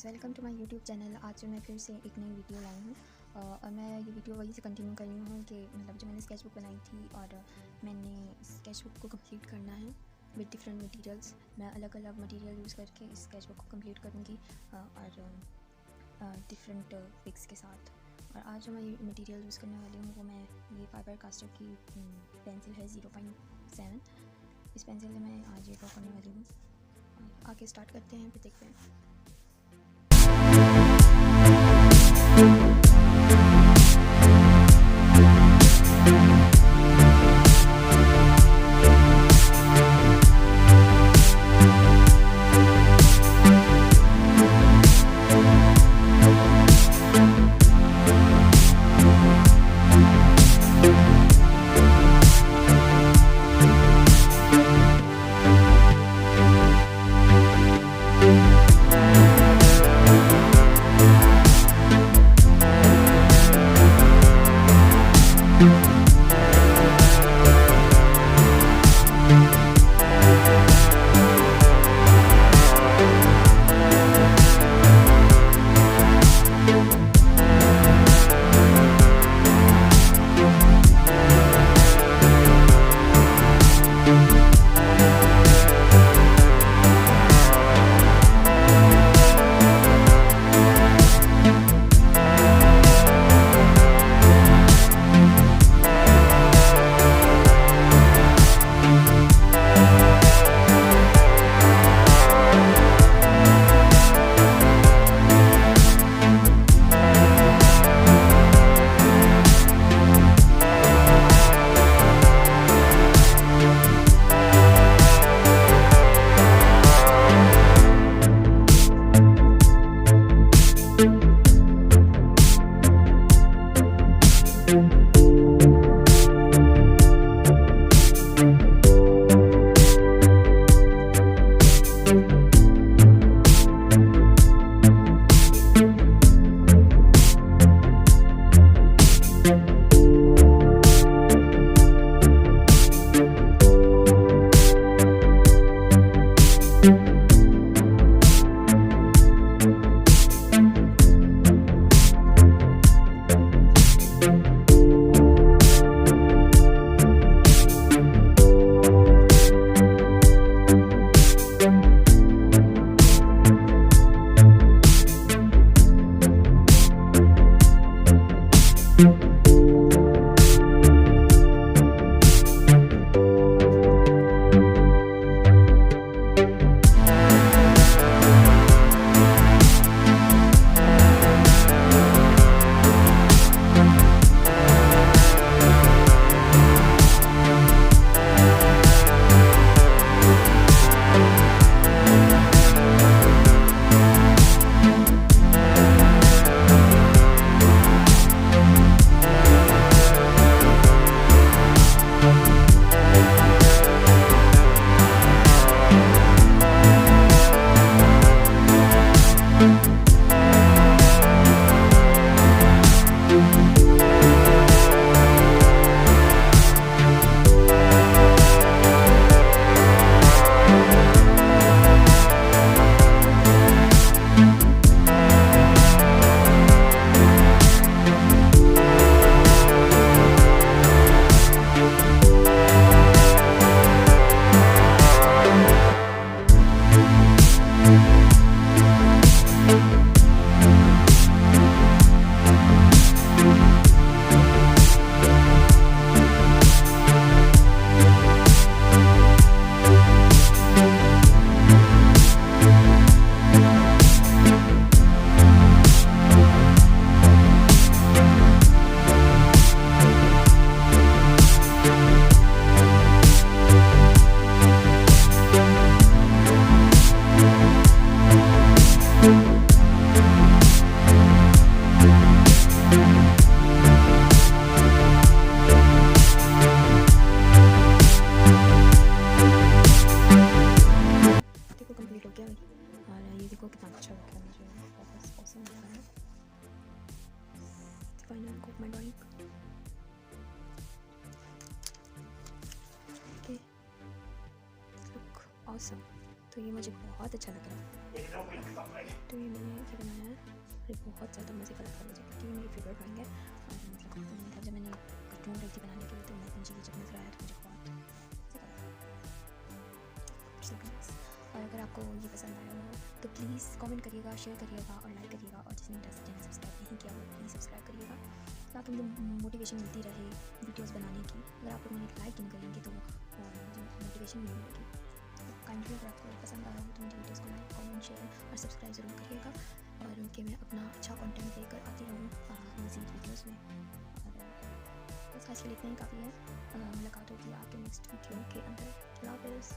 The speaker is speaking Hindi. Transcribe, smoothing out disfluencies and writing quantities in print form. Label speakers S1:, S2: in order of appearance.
S1: Guys, welcome to my YouTube channel. आज मैं फिर से एक नई वीडियो लाई हूँ और मैं ये वीडियो वही से कंटिन्यू कर रही हूँ कि मतलब जो मैंने स्केचबुक बनाई थी और मैंने स्केचबुक को कंप्लीट करना है विद डिफरेंट मटेरियल्स। मैं अलग अलग मटेरियल यूज़ करके इस स्केचबुक को कंप्लीट करूँगी और डिफरेंट पिक्स के साथ। और आज जो मैं ये मटेरियल यूज़ करने वाली हूँ वो मैं ये फाइबर कास्टर की पेंसिल है 0.7। इस पेंसिल से मैं आज ये ड्रॉ करने वाली हूँ। आगे स्टार्ट करते हैं, फिर देखते हैं। देखो कितना अच्छा लग रहा है मुझे, बहुत पसंद आ रहा है। Final look of my drawing. Okay, look awesome. तो ये मुझे बहुत अच्छा लग रहा है। तो ये मैंने क्या बनाया है, ये बहुत ज़्यादा मज़े का लगा मुझे, क्योंकि ये मेरी फेवरेट ड्राइंग है। और मतलब जब मैंने ढूंढ रही थी बनाने के लिए तो मुझे ये जब नजर आया तो मुझे बहुत मज़े का लगा। और अगर आपको ये पसंद आया हो तो प्लीज़ कमेंट करिएगा, शेयर करिएगा और लाइक करिएगा। और जिसने मेरा चैनल सब्सक्राइब नहीं किया हो प्लीज़ सब्सक्राइब करिएगा, ताकि मुझे मोटिवेशन मिलती रहे वीडियोस बनाने की। अगर आप लोग मुझे लाइक नहीं करेंगे तो मुझे मोटिवेशन नहीं मिलेगी। तो काइंडली अगर आपको पसंद आया हो तो मुझे वीडियोस को लाइक, कमेंट, शेयर और सब्सक्राइब ज़रूर करिएगा, और उनके मैं अपना अच्छा कंटेंट लेकर आती रहूँ मज़ीद वीडियोज़ में। और बस आज के लिए इतना ही काफ़ी है। मुलाकात होगी आपके नेक्स्ट वीडियो के अंदर। अल्लाह हाफ़िज़।